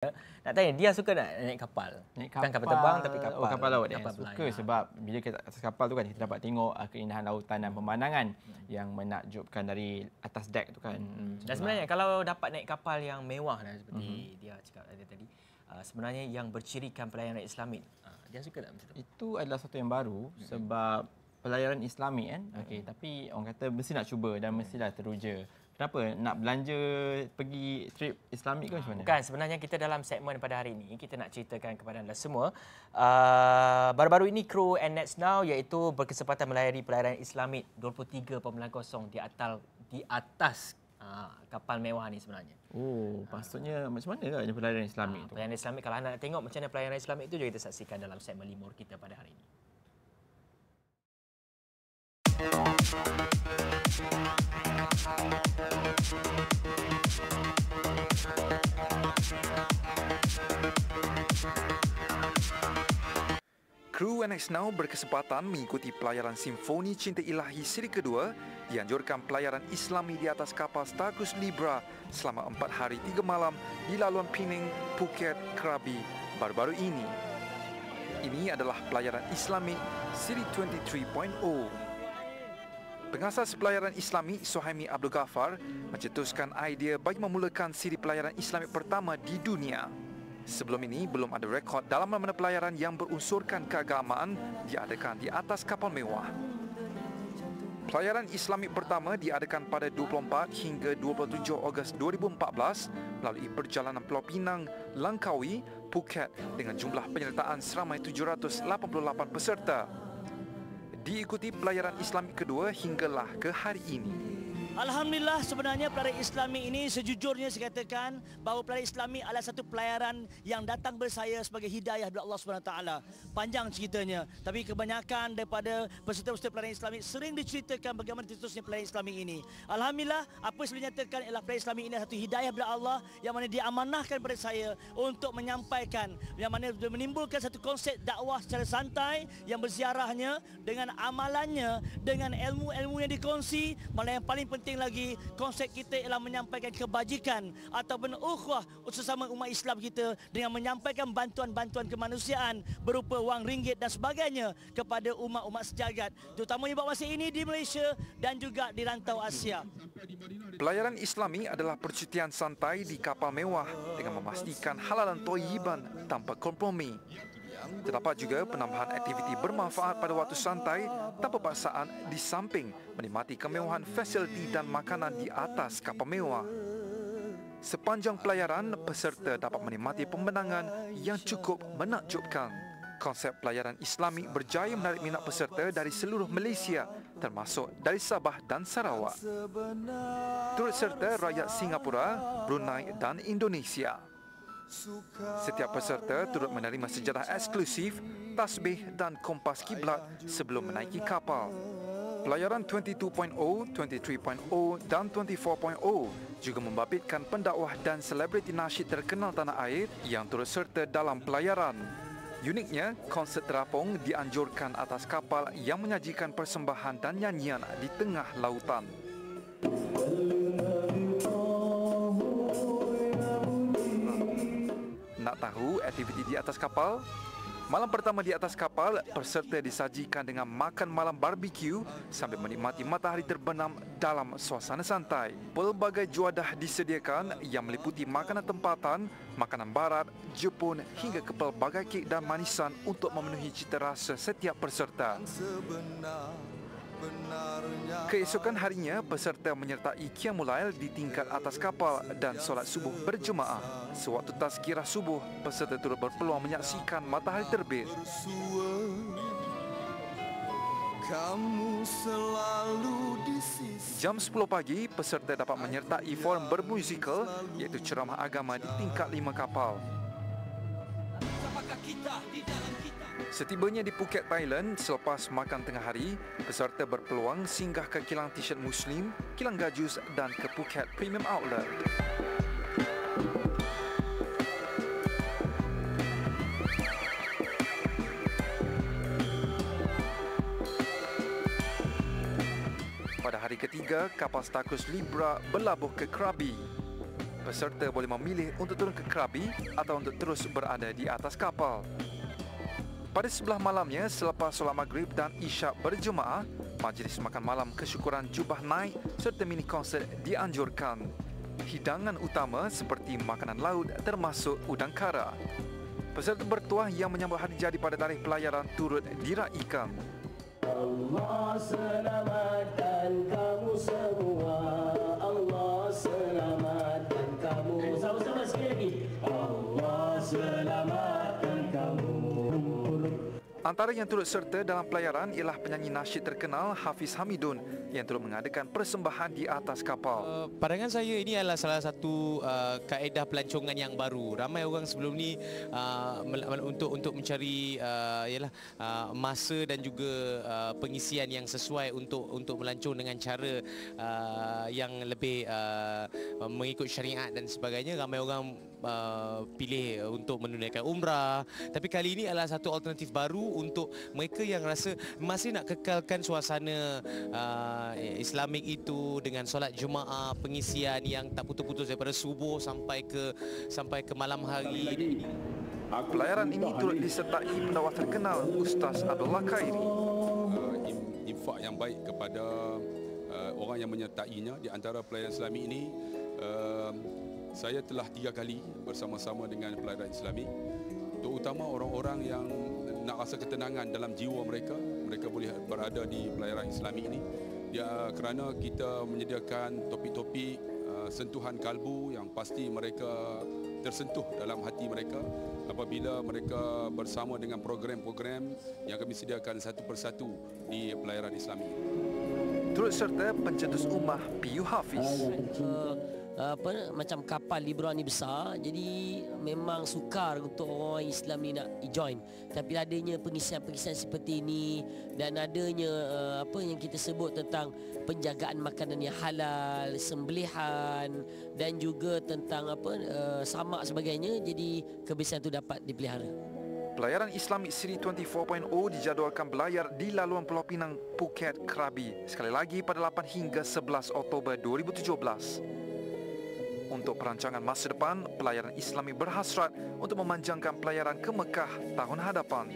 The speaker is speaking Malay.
Nak tanya, dia suka nak naik kapal? Naik Bukan kapal terbang tapi kapal. Oh, kapal laut. Kapal Suka pelayar. sebab bila kita atas kapal tu kan kita dapat tengok keindahan lautan dan pemandangan yang menakjubkan dari atas dek tu kan. Dan sebenarnya kalau dapat naik kapal yang mewah seperti dia cakap tadi, sebenarnya yang bercirikan pelayaran Islamik, dia suka tak macam tu? Itu adalah satu yang baru sebab pelayaran Islamik kan. Okey, tapi orang kata mesti nak cuba dan mestilah teruja. Kenapa nak belanja pergi trip Islamik ke macam mana? Bukan, sebenarnya kita dalam segmen pada hari ini kita nak ceritakan kepada anda semua baru-baru ini kru NNETS Now iaitu berkesempatan melayari pelayaran Islamik 23.0 di atas kapal mewah ni sebenarnya. Oh, maksudnya macam mana kan pelayaran Islamik tu? Pelayaran Islamik, kalau anda nak tengok macam mana pelayaran Islamik itu juga kita saksikan dalam segmen Limur kita pada hari ini. Kru NNETS Now berkesempatan mengikuti pelayaran Simfoni Cinta Ilahi siri kedua dianjurkan pelayaran Islami di atas kapal Star Cruise Libra selama 4 hari 3 malam di laluan Penang, Phuket, Krabi baru-baru ini. Ini adalah pelayaran Islami siri 23.0. Pengasas pelayaran Islami Suhaimi Abdul Ghaffar mencetuskan idea bagi memulakan siri pelayaran Islami pertama di dunia. Sebelum ini, belum ada rekod dalam mana pelayaran yang berunsurkan keagamaan diadakan di atas kapal mewah. Pelayaran Islami pertama diadakan pada 24 hingga 27 Ogos 2014 melalui perjalanan Pulau Pinang, Langkawi, Phuket dengan jumlah penyertaan seramai 788 peserta. Diikuti pelayaran Islami kedua hinggalah ke hari ini. Alhamdulillah, sebenarnya pelayaran Islami ini sejujurnya saya katakan bahawa pelayaran Islami adalah satu pelayaran yang datang kepada saya sebagai hidayah dari Allah SWT. Panjang ceritanya, tapi kebanyakan daripada peserta-peserta pelayaran Islami sering diceritakan bagaimana tertusnya pelayaran Islami ini. Alhamdulillah, apa yang saya nyatakan ialah pelayaran Islami ini satu hidayah dari Allah yang mana diamanahkan kepada saya untuk menyampaikan, yang mana menimbulkan satu konsep dakwah secara santai yang berziarahnya dengan amalannya, dengan ilmu-ilmu yang dikongsi, malah yang paling penting lagi, konsep kita ialah menyampaikan kebajikan ataupun ukhuwah sesama umat Islam kita dengan menyampaikan bantuan-bantuan kemanusiaan berupa wang ringgit dan sebagainya kepada umat-umat sejagat, terutamanya pada masa ini di Malaysia dan juga di rantau Asia. Pelayaran Islami adalah percutian santai di kapal mewah dengan memastikan halal dan thayyiban tanpa kompromi. Terdapat juga penambahan aktiviti bermanfaat pada waktu santai tanpa paksaan di samping menikmati kemewahan fasiliti dan makanan di atas kapal mewah. Sepanjang pelayaran, peserta dapat menikmati pemandangan yang cukup menakjubkan. Konsep pelayaran Islami berjaya menarik minat peserta dari seluruh Malaysia termasuk dari Sabah dan Sarawak. Turut serta rakyat Singapura, Brunei dan Indonesia. Setiap peserta turut menerima sejarah eksklusif, tasbih dan kompas kiblat sebelum menaiki kapal. Pelayaran 22.0, 23.0 dan 24.0 juga membabitkan pendakwah dan selebriti nasyid terkenal tanah air yang turut serta dalam pelayaran. Uniknya, konsert terapung dianjurkan atas kapal yang menyajikan persembahan dan nyanyian di tengah lautan. Nak tahu aktiviti di atas kapal? Malam pertama di atas kapal, peserta disajikan dengan makan malam barbecue sambil menikmati matahari terbenam dalam suasana santai. Pelbagai juadah disediakan yang meliputi makanan tempatan, makanan barat, Jepun hingga ke pelbagai kek dan manisan untuk memenuhi cita rasa setiap peserta. Keesokan harinya, peserta menyertai Qiyamul Lail di tingkat atas kapal dan solat subuh berjemaah. Sewaktu tazkirah subuh, peserta turut berpeluang menyaksikan matahari terbit. Jam 10 pagi, peserta dapat menyertai forum bermusikal iaitu ceramah agama di tingkat 5 kapal. Setibanya di Phuket, Thailand, selepas makan tengah hari, peserta berpeluang singgah ke kilang T-shirt Muslim, kilang Gajus dan ke Phuket Premium Outlet. Pada hari ketiga, kapal Star Cruise Libra berlabuh ke Krabi. Peserta boleh memilih untuk turun ke Krabi atau untuk terus berada di atas kapal. Pada sebelah malamnya, selepas solat maghrib dan isyak berjemaah, majlis makan malam kesyukuran jubah naik serta mini konsert dianjurkan. Hidangan utama seperti makanan laut termasuk udang kara. Peserta bertuah yang menyambut hari jadi pada tarikh pelayaran turut diraikan. Allah selamatkan kamu semua, Allah selamatkan kamu. Sama-sama sekali lagi. Allah selamatkan kamu. Antara yang turut serta dalam pelayaran ialah penyanyi nasyid terkenal Hafiz Hamidun yang turut mengadakan persembahan di atas kapal. Pandangan saya ini adalah salah satu kaedah pelancongan yang baru. Ramai orang sebelum ni untuk mencari masa dan juga pengisian yang sesuai untuk melancong dengan cara yang lebih mengikut syariat dan sebagainya. Ramai orang pilih untuk menunaikan umrah, tapi kali ini adalah satu alternatif baru untuk mereka yang rasa masih nak kekalkan suasana Islamik itu dengan solat Jumaat, pengisian yang tak putus-putus daripada subuh sampai ke malam hari. Pelayaran ini turut disertai pendakwah terkenal Ustaz Abdullah Khairi. Infak yang baik kepada orang yang menyertainya. Di antara pelayaran Islami ini, saya telah 3 kali bersama-sama dengan pelayaran Islami, terutama orang-orang yang nak rasa ketenangan dalam jiwa mereka. Mereka boleh berada di pelayaran Islami ini kerana kita menyediakan topik-topik sentuhan kalbu yang pasti mereka tersentuh dalam hati mereka apabila mereka bersama dengan program-program yang kami sediakan satu persatu di pelayaran Islami. Turut serta pencetus ummah PU Hafiz. Macam kapal Libra ni besar, jadi memang sukar untuk orang Islam ni nak join. Tapi adanya pengisian-pengisian seperti ini dan adanya apa yang kita sebut tentang penjagaan makanan yang halal, sembelihan dan juga tentang samak sebagainya, jadi kebiasaan itu dapat dipelihara. Pelayaran Islamic Siri 24.0 dijadualkan berlayar di laluan Pulau Pinang, Phuket, Krabi sekali lagi pada 8 hingga 11 Oktober 2017. Untuk perancangan masa depan, pelayaran Islami berhasrat untuk memanjangkan pelayaran ke Mekah tahun hadapan.